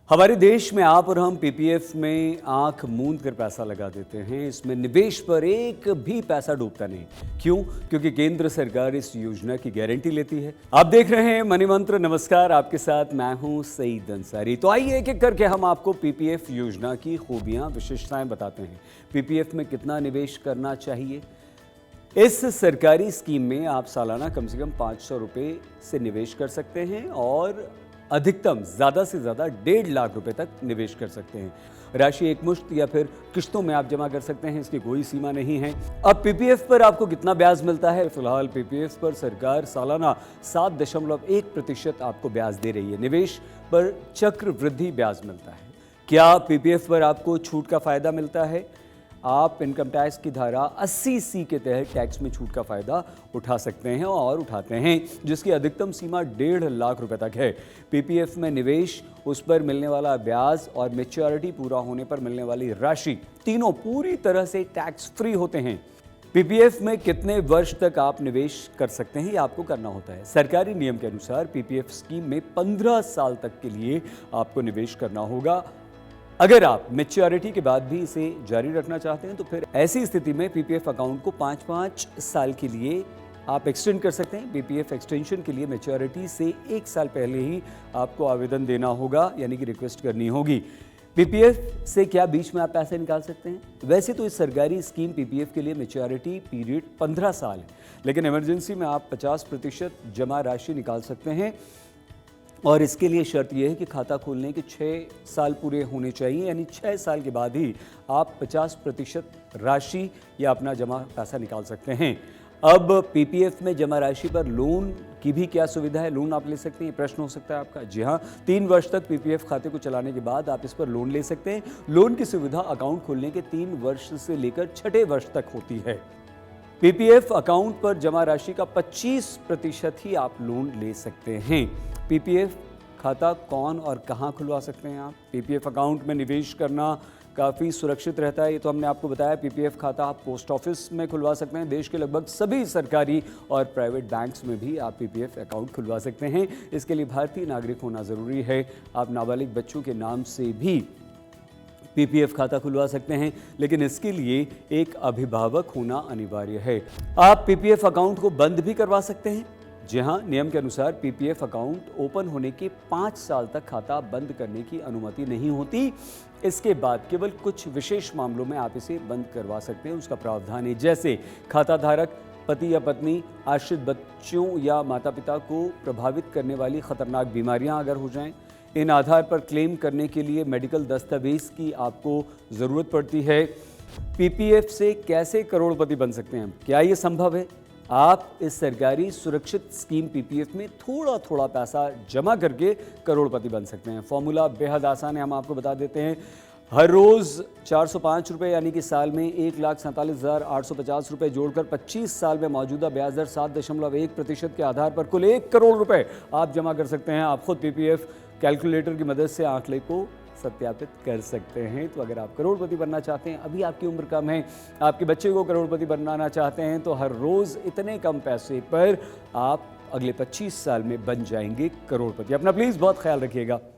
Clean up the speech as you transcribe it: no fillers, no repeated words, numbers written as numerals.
हमारे देश में आप और हम पीपीएफ में आंख मूंद कर पैसा लगा देते हैं। इसमें निवेश पर एक भी पैसा डूबता नहीं। क्यों? क्योंकि केंद्र सरकार इस योजना की गारंटी लेती है। आप देख रहे हैं मनी मंत्र। नमस्कार, आपके साथ मैं हूं सईद अंसारी। तो आइए एक एक करके हम आपको पीपीएफ योजना की खूबियां, विशेषताएं बताते हैं। पीपीएफ में कितना निवेश करना चाहिए? इस सरकारी स्कीम में आप सालाना कम से कम 500 रुपये से निवेश कर सकते हैं और अधिकतम ज़्यादा से ज़्यादा 1.5 लाख रुपए तक निवेश कर सकते हैं। राशि एक मुश्त या फिर किश्तों में आप जमा कर सकते हैं, इसकी कोई सीमा नहीं है। अब पीपीएफ पर आपको कितना ब्याज मिलता है? फिलहाल पीपीएफ पर सरकार सालाना 7.1% आपको ब्याज दे रही है। निवेश पर चक्रवृद्धि ब्याज मिलता है। क्या पीपीएफ पर आपको छूट का फायदा मिलता है? आप इनकम टैक्स की धारा 80C के तहत टैक्स में छूट का फायदा उठा सकते हैं और उठाते हैं, जिसकी अधिकतम सीमा 1.5 लाख रुपए तक है। पीपीएफ में निवेश, उस पर मिलने वाला ब्याज और मैच्योरिटी पूरा होने पर मिलने वाली राशि, तीनों पूरी तरह से टैक्स फ्री होते हैं। पीपीएफ में कितने वर्ष तक आप निवेश कर सकते हैं, ये आपको करना होता है। सरकारी नियम के अनुसार पीपीएफ स्कीम में 15 साल तक के लिए आपको निवेश करना होगा। अगर आप मैच्योरिटी के बाद भी इसे जारी रखना चाहते हैं तो फिर ऐसी स्थिति में पीपीएफ अकाउंट को 5-5 साल के लिए आप एक्सटेंड कर सकते हैं। पीपीएफ एक्सटेंशन के लिए मैच्योरिटी से 1 साल पहले ही आपको आवेदन देना होगा, यानी कि रिक्वेस्ट करनी होगी। पीपीएफ से क्या बीच में आप पैसे निकाल सकते हैं? वैसे तो इस सरकारी स्कीम पीपीएफ के लिए मैच्योरिटी पीरियड 15 साल है, लेकिन इमरजेंसी में आप 50% जमा राशि निकाल सकते हैं और इसके लिए शर्त यह है कि खाता खोलने के 6 साल पूरे होने चाहिए, यानी 6 साल के बाद ही आप 50% राशि या अपना जमा पैसा निकाल सकते हैं। अब पीपीएफ में जमा राशि पर लोन की भी क्या सुविधा है? लोन आप ले सकते हैं, प्रश्न हो सकता है आपका। जी हाँ, 3 वर्ष तक पीपीएफ खाते को चलाने के बाद आप इस पर लोन ले सकते हैं। लोन की सुविधा अकाउंट खोलने के 3 वर्ष से लेकर 6ठे वर्ष तक होती है। पीपीएफ अकाउंट पर जमा राशि का 25% ही आप लोन ले सकते हैं। पीपीएफ खाता कौन और कहां खुलवा सकते हैं आप? पीपीएफ अकाउंट में निवेश करना काफ़ी सुरक्षित रहता है, ये तो हमने आपको बताया। पीपीएफ खाता आप पोस्ट ऑफिस में खुलवा सकते हैं। देश के लगभग सभी सरकारी और प्राइवेट बैंक्स में भी आप पीपीएफ अकाउंट खुलवा सकते हैं। इसके लिए भारतीय नागरिक होना ज़रूरी है। आप नाबालिग बच्चों के नाम से भी पीपीएफ खाता खुलवा सकते हैं, लेकिन इसके लिए एक अभिभावक होना अनिवार्य है। आप पीपीएफ अकाउंट को बंद भी करवा सकते हैं। जी हाँ, नियम के अनुसार पीपीएफ अकाउंट ओपन होने के 5 साल तक खाता बंद करने की अनुमति नहीं होती। इसके बाद केवल कुछ विशेष मामलों में आप इसे बंद करवा सकते हैं, उसका प्रावधान है। जैसे खाता धारक पति या पत्नी, आश्रित बच्चों या माता पिता को प्रभावित करने वाली खतरनाक बीमारियां अगर हो जाएं, इन आधार पर क्लेम करने के लिए मेडिकल दस्तावेज की आपको ज़रूरत पड़ती है। पीपीएफ से कैसे करोड़पति बन सकते हैं? क्या ये संभव है? आप इस सरकारी सुरक्षित स्कीम पीपीएफ में थोड़ा थोड़ा पैसा जमा करके करोड़पति बन सकते हैं। फॉर्मूला बेहद आसान है, हम आपको बता देते हैं। हर रोज़ 405 रुपये, यानी कि साल में 1,47,850 रुपये जोड़कर 25 साल में मौजूदा ब्याज दर 7.1% के आधार पर कुल 1 करोड़ रुपए आप जमा कर सकते हैं। आप खुद पीपीएफ कैलकुलेटर की मदद से आंकड़े को सत्यापित कर सकते हैं। तो अगर आप करोड़पति बनना चाहते हैं, अभी आपकी उम्र कम है, आपके बच्चे को करोड़पति बनाना चाहते हैं, तो हर रोज़ इतने कम पैसे पर आप अगले 25 साल में बन जाएंगे करोड़पति। अपना प्लीज़ बहुत ख्याल रखिएगा।